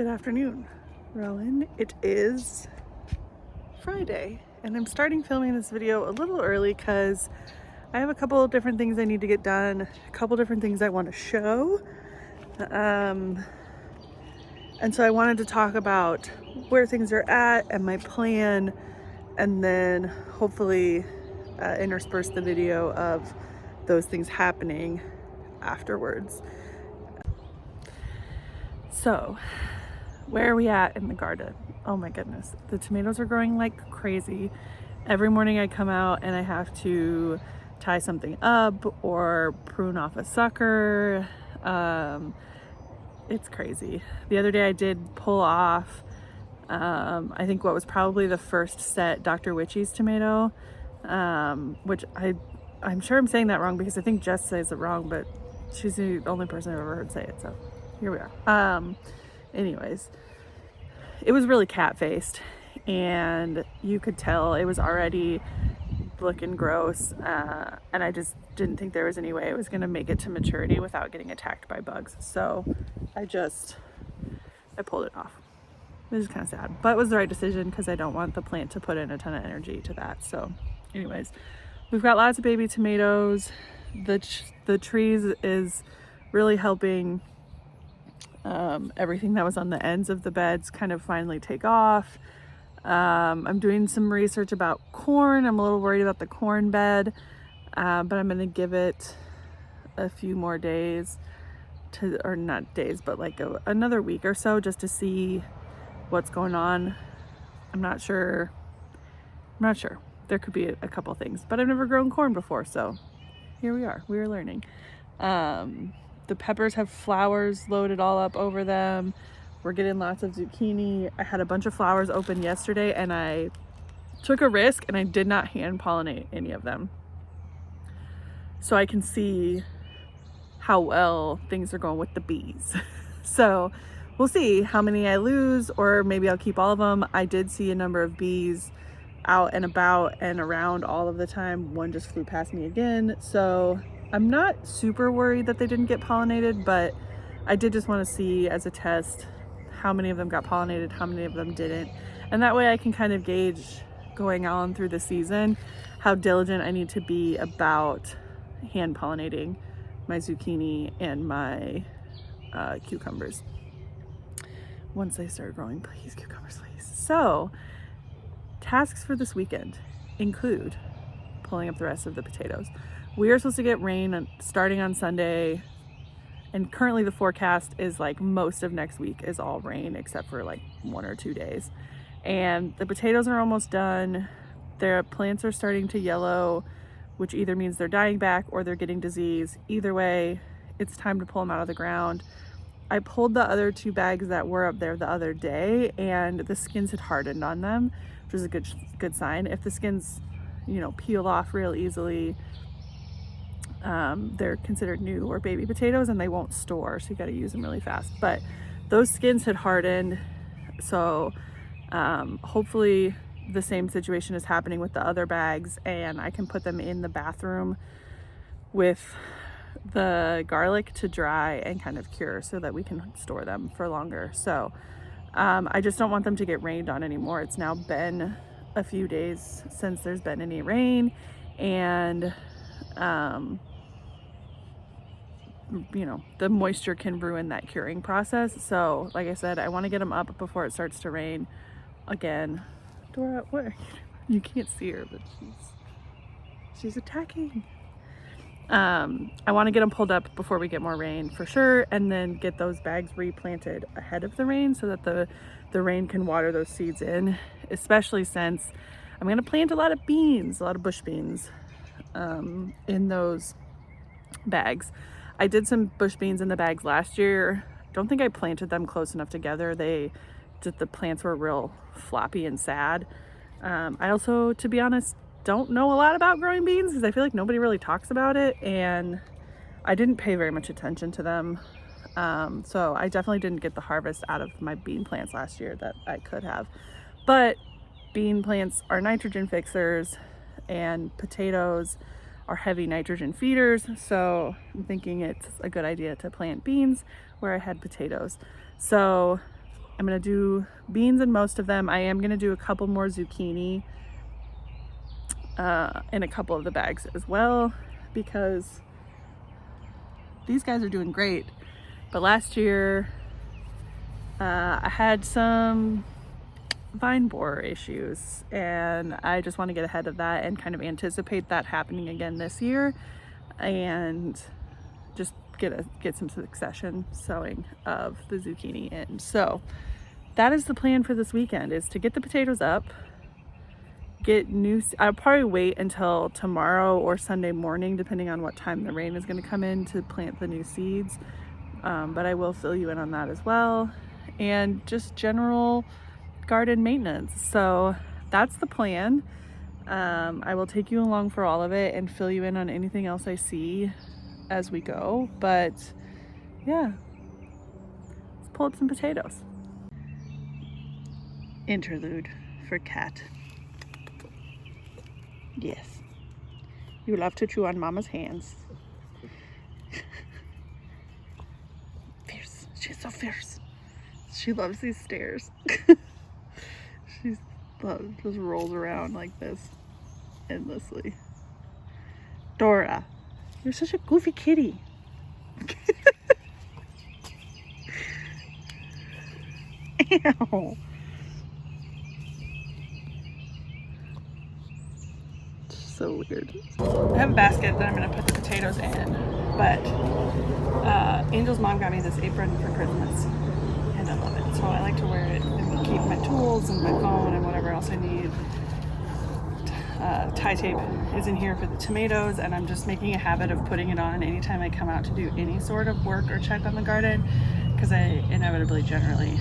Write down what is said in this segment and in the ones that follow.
Good afternoon, Rowan. It is Friday, and I'm starting filming this video a little early because I have a couple of different things I need to get done, a couple different things I want to show. And so I wanted to talk about where things are at and my plan, and then hopefully intersperse the video of those things happening afterwards. So, where are we at in the garden? Oh my goodness, the tomatoes are growing like crazy. Every morning I come out and I have to tie something up or prune off a sucker. It's crazy. The other day I did pull off I think what was probably the first set Dr. Witchy's tomato, which I'm sure I'm saying that wrong because I think Jess says it wrong, but she's the only person I've ever heard say it, so here we are. Anyways, it was really cat-faced, and you could tell it was already looking gross, and I just didn't think there was any way it was going to make it to maturity without getting attacked by bugs. So I pulled it off. It was kind of sad, but it was the right decision because I don't want the plant to put in a ton of energy to that. So anyways, we've got lots of baby tomatoes. The trees is really helping everything that was on the ends of the beds kind of finally take off. I'm doing some research about corn. I'm a little worried about the corn bed, but I'm going to give it a few more days or not days, but like another week or so just to see what's going on. I'm not sure. There could be a couple things, but I've never grown corn before, so here we are. We're learning. The peppers have flowers loaded all up over them. We're getting lots of zucchini. I had a bunch of flowers open yesterday and I took a risk and I did not hand pollinate any of them. So I can see how well things are going with the bees. So we'll see how many I lose, or maybe I'll keep all of them. I did see a number of bees out and about and around all of the time. One just flew past me again. So I'm not super worried that they didn't get pollinated, but I did just want to see as a test how many of them got pollinated, how many of them didn't. And that way I can kind of gauge going on through the season how diligent I need to be about hand pollinating my zucchini and my cucumbers. Once they start growing, please, cucumbers, please. So, tasks for this weekend include pulling up the rest of the potatoes. We are supposed to get rain starting on Sunday, and currently the forecast is like most of next week is all rain except for like 1 or 2 days. And the potatoes are almost done. Their plants are starting to yellow, which either means they're dying back or they're getting disease. Either way, it's time to pull them out of the ground. I pulled the other 2 bags that were up there the other day, and the skins had hardened on them, which is a good sign. If the skins, peel off real easily, they're considered new or baby potatoes and they won't store, so you got to use them really fast. But those skins had hardened, so hopefully the same situation is happening with the other bags, and I can put them in the bathroom with the garlic to dry and kind of cure so that we can store them for longer. So I just don't want them to get rained on anymore. It's now been a few days since there's been any rain, and the moisture can ruin that curing process. So like I said, I want to get them up before it starts to rain again. Dora, what are you doing? You can't see her, but she's attacking. I want to get them pulled up before we get more rain for sure, and then get those bags replanted ahead of the rain so that the rain can water those seeds in, especially since I'm going to plant a lot of beans, a lot of bush beans in those bags. I did some bush beans in the bags last year. Don't think I planted them close enough together. The plants were real floppy and sad. I also, to be honest, don't know a lot about growing beans because I feel like nobody really talks about it, and I didn't pay very much attention to them. So I definitely didn't get the harvest out of my bean plants last year that I could have. But bean plants are nitrogen fixers, and potatoes are heavy nitrogen feeders, so I'm thinking it's a good idea to plant beans where I had potatoes. So I'm gonna do beans in most of them. I am gonna do a couple more zucchini in a couple of the bags as well, because these guys are doing great. But last year I had some vine borer issues, and I just want to get ahead of that and kind of anticipate that happening again this year, and just get some succession sowing of the zucchini in. So that is the plan for this weekend, is to get the potatoes up, I'll probably wait until tomorrow or Sunday morning, depending on what time the rain is going to come in, to plant the new seeds. But I will fill you in on that as well, and just general garden maintenance. So that's the plan. I will take you along for all of it and fill you in on anything else I see as we go. But yeah, let's pull up some potatoes. Interlude for cat. Yes, you love to chew on mama's hands. Fierce. She's so fierce. She loves these stairs. She just rolls around like this endlessly. Dora, you're such a goofy kitty. Ew. So weird. I have a basket that I'm going to put the potatoes in, but Angel's mom got me this apron for Christmas, and I love it. So I like to wear it and keep my tools and my phone and whatever else I need. Tie tape is in here for the tomatoes, and I'm just making a habit of putting it on anytime I come out to do any sort of work or check on the garden, because I inevitably generally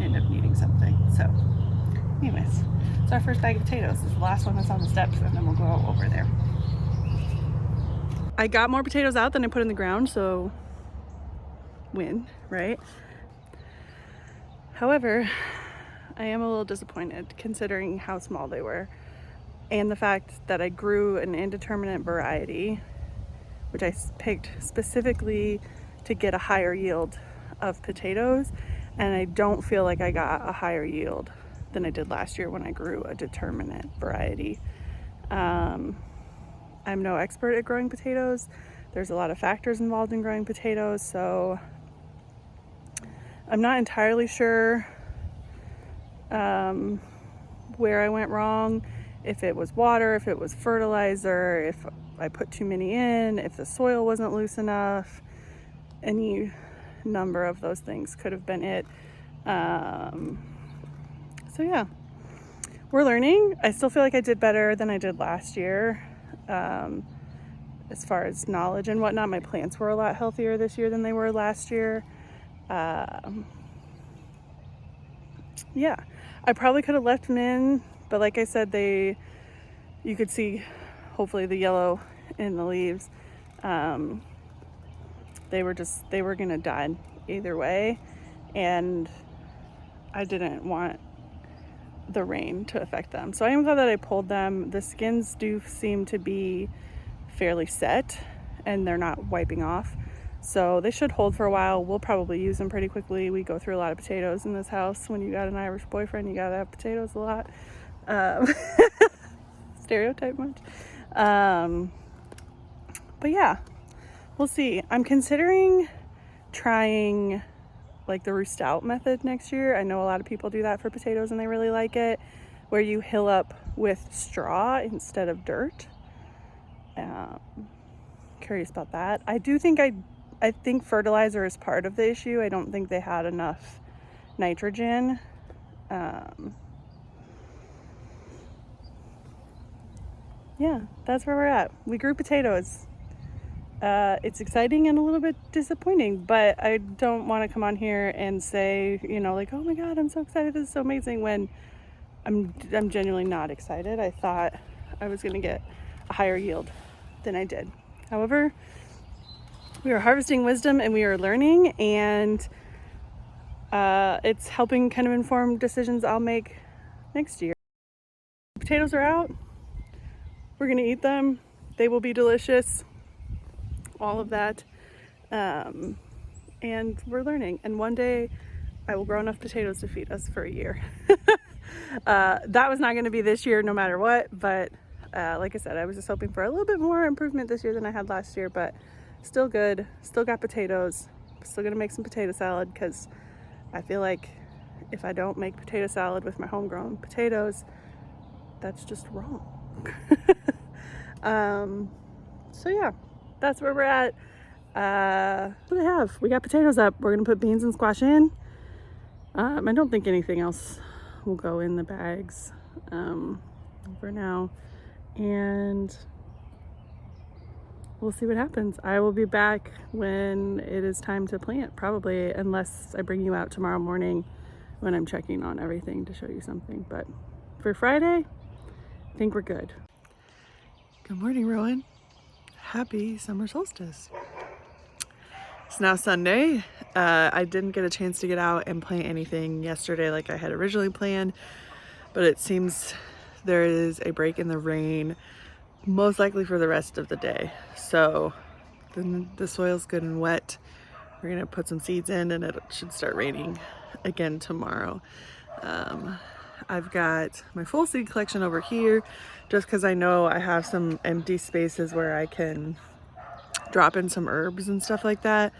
end up needing something. So anyways, it's our first bag of potatoes. It's the last one that's on the steps, and then we'll go over there. I got more potatoes out than I put in the ground, so win, right? However, I am a little disappointed considering how small they were, and the fact that I grew an indeterminate variety, which I picked specifically to get a higher yield of potatoes, and I don't feel like I got a higher yield than I did last year when I grew a determinate variety. I'm no expert at growing potatoes. There's a lot of factors involved in growing potatoes, so I'm not entirely sure where I went wrong. If it was water, if it was fertilizer, if I put too many in, if the soil wasn't loose enough. Any number of those things could have been it. So yeah, we're learning. I still feel like I did better than I did last year. As far as knowledge and whatnot, my plants were a lot healthier this year than they were last year. Yeah, I probably could have left them in, but like I said, you could see hopefully the yellow in the leaves. They were gonna die either way, and I didn't want the rain to affect them. So I am glad that I pulled them. The skins do seem to be fairly set, and they're not wiping off. So they should hold for a while. We'll probably use them pretty quickly. We go through a lot of potatoes in this house. When you got an Irish boyfriend, you gotta have potatoes a lot. Stereotype much? But yeah, we'll see. I'm considering trying like the root out method next year. I know a lot of people do that for potatoes and they really like it, where you hill up with straw instead of dirt. Curious about that. I think fertilizer is part of the issue. I don't think they had enough nitrogen. Yeah, that's where we're at. We grew potatoes. It's exciting and a little bit disappointing, but I don't want to come on here and say, like, oh my God, I'm so excited, this is so amazing, when I'm genuinely not excited. I thought I was going to get a higher yield than I did. However, we are harvesting wisdom and we are learning, and it's helping kind of inform decisions I'll make next year. Potatoes are out. We're going to eat them. They will be delicious. All of that. And we're learning. And one day I will grow enough potatoes to feed us for a year. That was not going to be this year no matter what, but like I said, I was just hoping for a little bit more improvement this year than I had last year, but still good. Still got potatoes. Still going to make some potato salad because I feel like if I don't make potato salad with my homegrown potatoes, that's just wrong. So yeah, that's where we're at. What do I have? We got potatoes up. We're gonna put beans and squash in. I don't think anything else will go in the bags for now, and we'll see what happens. I will be back when it is time to plant, probably, unless I bring you out tomorrow morning when I'm checking on everything to show you something. But for Friday, I think we're good. Good morning, Rowan. Happy summer solstice. It's now Sunday. I didn't get a chance to get out and plant anything yesterday like I had originally planned, but it seems there is a break in the rain, most likely for the rest of the day. So the soil's good and wet. We're gonna put some seeds in and it should start raining again tomorrow. I've got my full seed collection over here just because I know I have some empty spaces where I can drop in some herbs and stuff like that,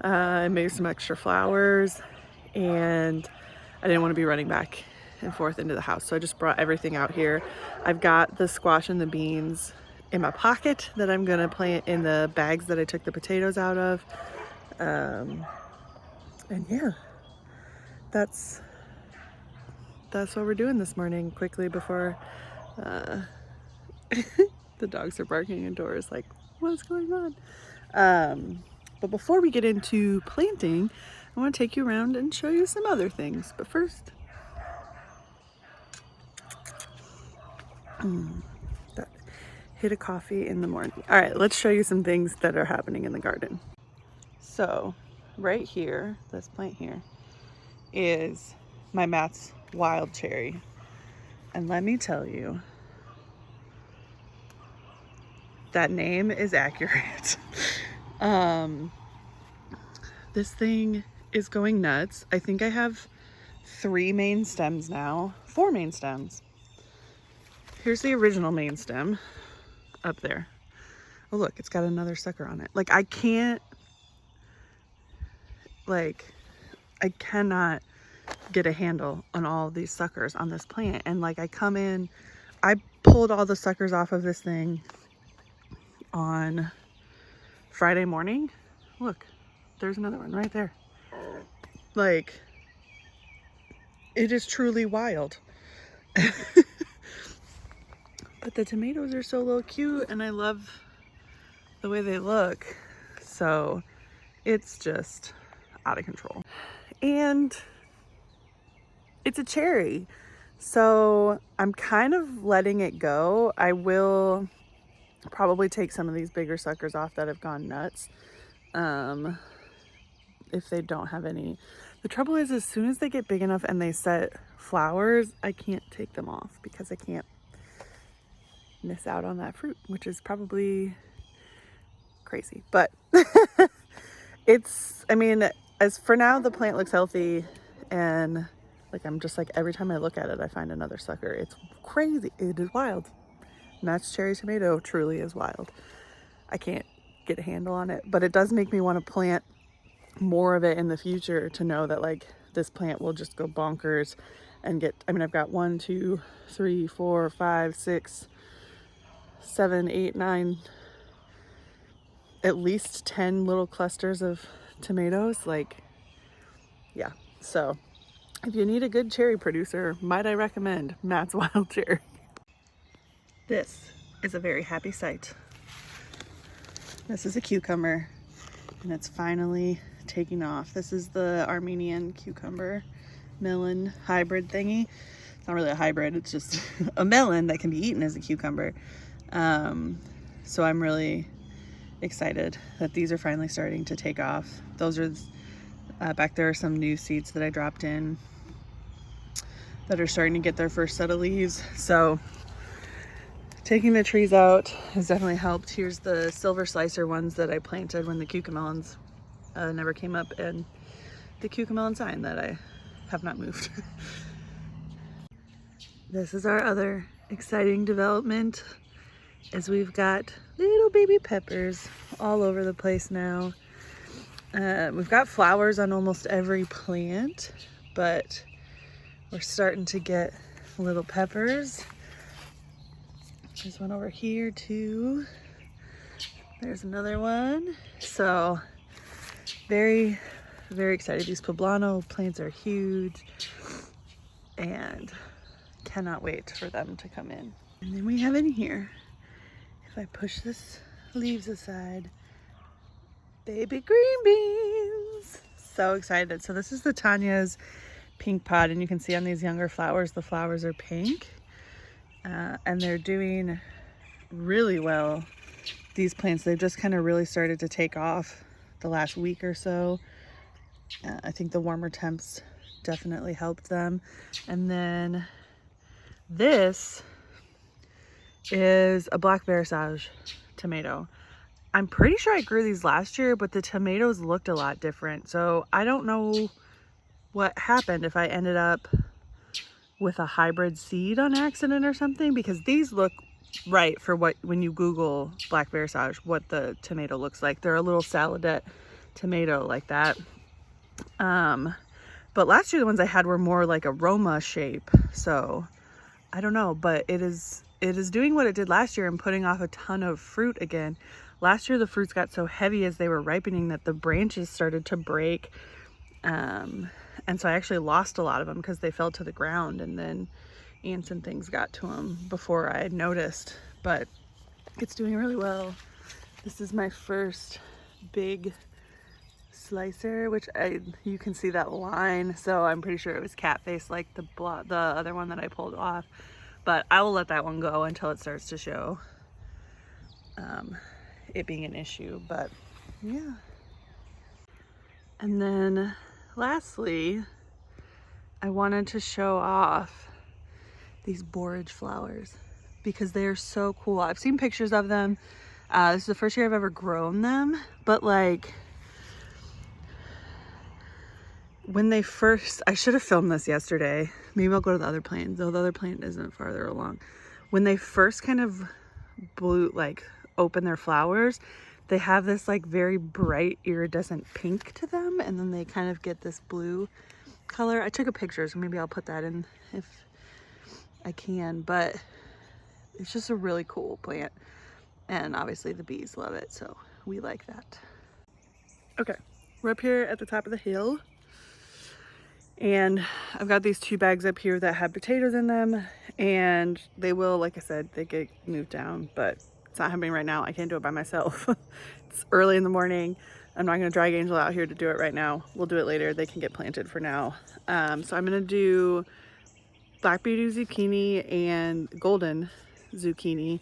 and maybe some extra flowers, and I didn't want to be running back and forth into the house, so I just brought everything out here. I've got the squash and the beans in my pocket that I'm gonna plant in the bags that I took the potatoes out of, and yeah, that's what we're doing this morning. Quickly before the dogs are barking indoors like, what's going on? But before we get into planting, I want to take you around and show you some other things. But first, that hit a coffee in the morning. All right, let's show you some things that are happening in the garden. So right here, this plant here is my Matt's wild cherry. And let me tell you, that name is accurate. This thing is going nuts. I think I have 3 main stems now, 4 main stems. Here's the original main stem up there. Oh look, it's got another sucker on it. Like I cannot get a handle on all of these suckers on this plant. And like I come in, I pulled all the suckers off of this thing on Friday morning. Look, there's another one right there. Like, it is truly wild. But the tomatoes are so little cute and I love the way they look. So it's just out of control. And it's a cherry. So I'm kind of letting it go. I will probably take some of these bigger suckers off that have gone nuts. If they don't have any. The trouble is, as soon as they get big enough and they set flowers, I can't take them off because I can't miss out on that fruit, which is probably crazy. But I mean, as for now, the plant looks healthy, and like I'm just like, every time I look at it, I find another sucker. It's crazy. It is wild. Matt's cherry tomato truly is wild. I can't get a handle on it, but it does make me want to plant more of it in the future to know that like this plant will just go bonkers and get, I mean, I've got 1, 2, 3, 4, 5, 6, 7, 8, 9, at least 10 little clusters of tomatoes. Like, yeah. So if you need a good cherry producer, might I recommend Matt's Wild Cherry. This is a very happy sight. This is a cucumber and it's finally taking off. This is the Armenian cucumber melon hybrid thingy. It's not really a hybrid, it's just a melon that can be eaten as a cucumber. So I'm really excited that these are finally starting to take off. Those are back there are some new seeds that I dropped in that are starting to get their first set of leaves. So taking the trees out has definitely helped. Here's the silver slicer ones that I planted when the cucamelons never came up, and the cucamelon sign that I have not moved. This is our other exciting development, as we've got little baby peppers all over the place now. We've got flowers on almost every plant, but we're starting to get little peppers. There's one over here too. There's another one. So very, very excited. These poblano plants are huge and cannot wait for them to come in. And then we have in here, if I push this leaves aside, baby green beans. So excited. So this is the Tanya's pink pod, and you can see on these younger flowers, the flowers are pink. And they're doing really well. These plants, they've just kind of really started to take off the last week or so. I think the warmer temps definitely helped them. And then this is a black Versailles tomato. I'm pretty sure I grew these last year, but the tomatoes looked a lot different. So I don't know what happened, if I ended up with a hybrid seed on accident or something, because these look right for what, when you Google black Versailles, what the tomato looks like. They're a little saladette tomato like that. But last year the ones I had were more like a Roma shape. So I don't know, but it is doing what it did last year and putting off a ton of fruit again. Last year the fruits got so heavy as they were ripening that the branches started to break. And so I actually lost a lot of them because they fell to the ground, and then ants and things got to them before I noticed. But it's doing really well. This is my first big slicer, which you can see that line, so I'm pretty sure it was cat face like the other one that I pulled off. But I will let that one go until it starts to show it being an issue. But yeah. And then lastly, I wanted to show off these borage flowers because they're so cool. I've seen pictures of them. This is the first year I've ever grown them, but like when they first, I should have filmed this yesterday. Maybe I'll go to the other plant, though the other plant isn't farther along. When they first kind of open their flowers, they have this like very bright iridescent pink to them, and then they kind of get this blue color. I took a picture, so maybe I'll put that in if I can, but it's just a really cool plant, and obviously the bees love it, so we like that. Okay, we're up here at the top of the hill, and I've got these 2 bags up here that have potatoes in them, and they will, like I said, they get moved down, but it's not happening right now. I can't do it by myself. It's early in the morning. I'm not going to drag Angel out here to do it right now. We'll do it later. They can get planted for now. So I'm going to do black beauty zucchini and golden zucchini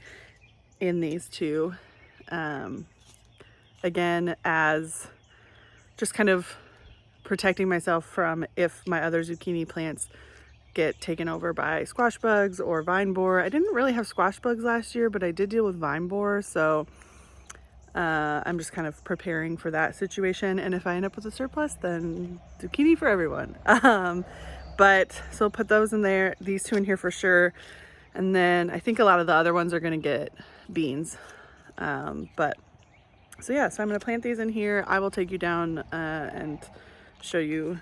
in these 2. Again, as just kind of protecting myself from if my other zucchini plants get taken over by squash bugs or vine borer. I didn't really have squash bugs last year, but I did deal with vine borer, so I'm just kind of preparing for that situation. And if I end up with a surplus, then zucchini for everyone. But so I'll put those in there, these 2 in here for sure. And then I think a lot of the other ones are going to get beans. But so yeah, so I'm going to plant these in here. I will take you down and show you,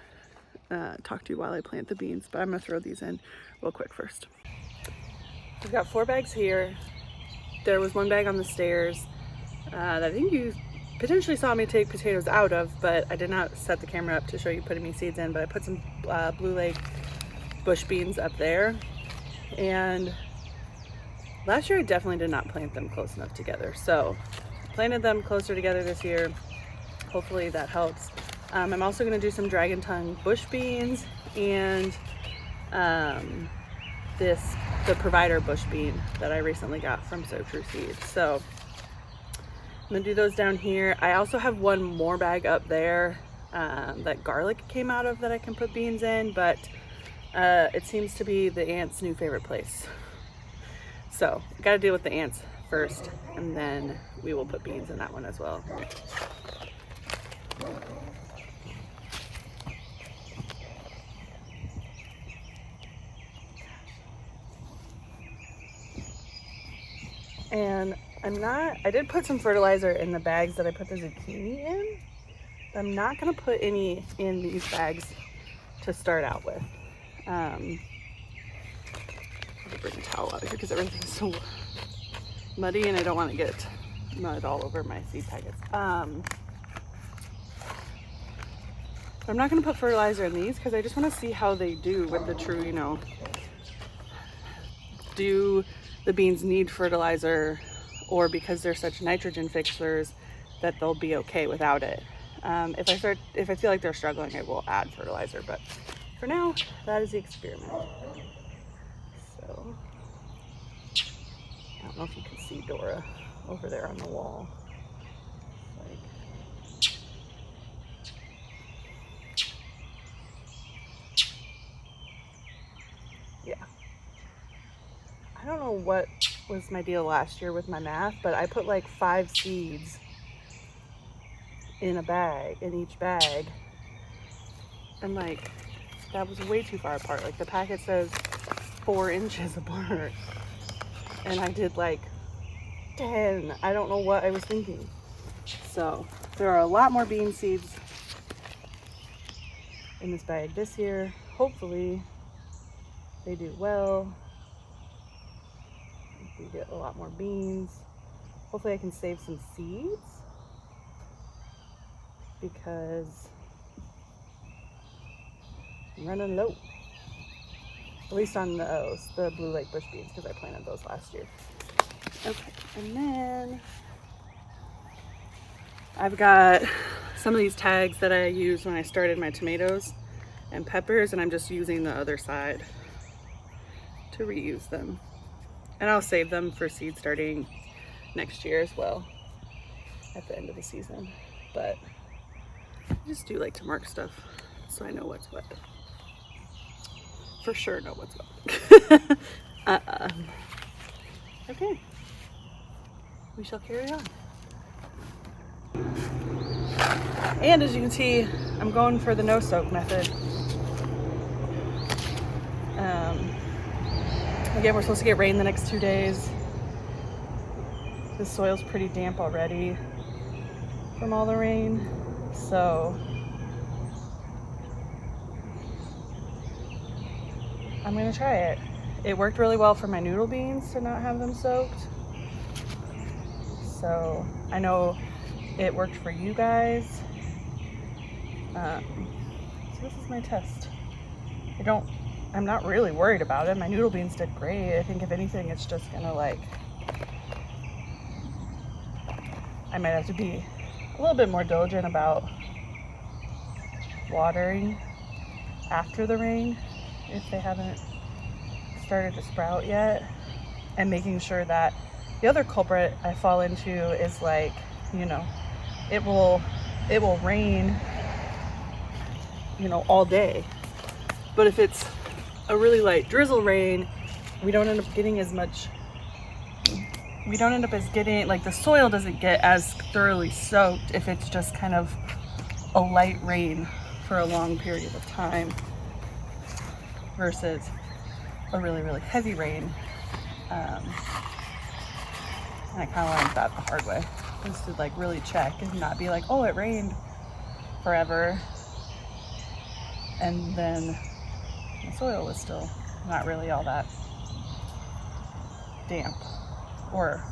talk to you while I plant the beans, but I'm going to throw these in real quick first. We've got 4 bags here. There was 1 bag on the stairs that I think you potentially saw me take potatoes out of, but I did not set the camera up to show you putting me seeds in, but I put some Blue Lake bush beans up there. And last year I definitely did not plant them close enough together, so planted them closer together this year. Hopefully that helps. I'm also going to do some dragon tongue bush beans and the provider bush bean that I recently got from So True Seeds. So I'm gonna do those down here. I also have 1 more bag up there that garlic came out of that I can put beans in, but it seems to be the ants' new favorite place. So got to deal with the ants first, and then we will put beans in that one as well. And I did put some fertilizer in the bags that I put the zucchini in. I'm not gonna put any in these bags to start out with. Let me bring a towel out of here because everything's so muddy and I don't want to get mud all over my seed packets. I'm not gonna put fertilizer in these because I just want to see how they do with the true, you know, do the beans need fertilizer, or because they're such nitrogen fixers that they'll be okay without it. If I feel like they're struggling, I will add fertilizer, but for now, that is the experiment. So, I don't know if you can see Dora over there on the wall. Yeah. I don't know what was my deal last year with my math, but I put like 5 seeds in a bag, in each bag. And like, that was way too far apart. Like the packet says 4 inches apart. And I did like 10. I don't know what I was thinking. So there are a lot more bean seeds in this bag this year. Hopefully they do well. We get a lot more beans. Hopefully I can save some seeds because I'm running low. At least on the Blue Lake bush beans because I planted those last year. Okay, and then I've got some of these tags that I used when I started my tomatoes and peppers, and I'm just using the other side to reuse them. And I'll save them for seed starting next year as well at the end of the season. But I just do like to mark stuff so I know what's what. For sure know what's what. Okay, we shall carry on. And as you can see, I'm going for the no soak method. Again, we're supposed to get rain the next 2 days. The soil's pretty damp already from all the rain, so I'm gonna try it. It worked really well for my noodle beans to not have them soaked. So I know it worked for you guys. So this is my test. I'm not really worried about it. My noodle beans did great. I think if anything, it's just gonna like, I might have to be a little bit more diligent about watering after the rain if they haven't started to sprout yet, and making sure that the other culprit I fall into is like, you know, it will rain, you know, all day. But if it's a really light drizzle rain, we don't end up getting as much, like the soil doesn't get as thoroughly soaked if it's just kind of a light rain for a long period of time versus a really, really heavy rain. And I kind of learned that the hard way, just to like really check and not be like, oh, it rained forever, and then the soil was still not really all that damp or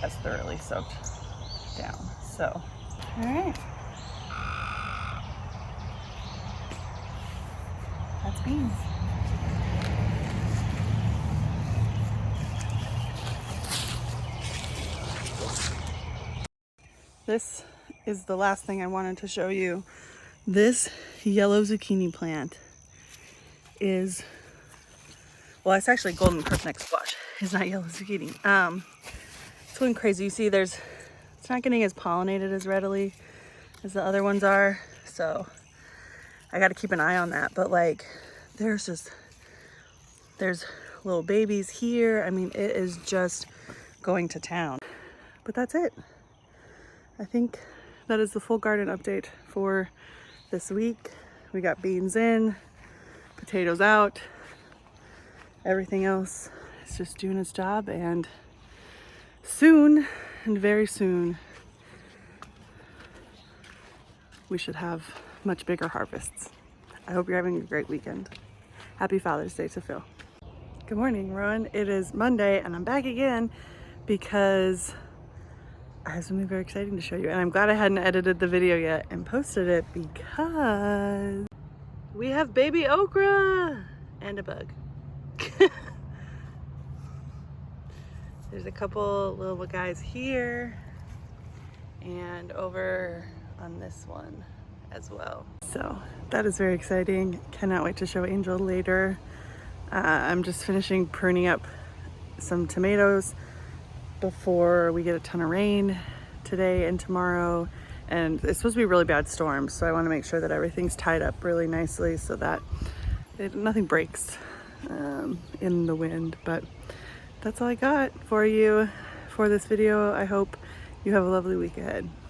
as thoroughly soaked down. So, all right, that's beans. This is the last thing I wanted to show you. This yellow zucchini plant is, well, it's actually golden crookneck squash. It's not yellow zucchini. It's going crazy. You see, it's not getting as pollinated as readily as the other ones are. So I got to keep an eye on that. But like, there's little babies here. I mean, it is just going to town. But that's it. I think that is the full garden update for this week. We got beans in, potatoes out, everything else is just doing its job, and soon, and very soon, we should have much bigger harvests. I hope you're having a great weekend. Happy Father's Day to Phil. Good morning, Rowan. It is Monday and I'm back again because I have something very exciting to show you. And I'm glad I hadn't edited the video yet and posted it because we have baby okra and a bug. There's a couple little guys here and over on this one as well. So that is very exciting. Cannot wait to show Angel later. I'm just finishing pruning up some tomatoes before we get a ton of rain today and tomorrow. And it's supposed to be really bad storms, so I want to make sure that everything's tied up really nicely so that nothing breaks in the wind. But that's all I got for you for this video. I hope you have a lovely week ahead.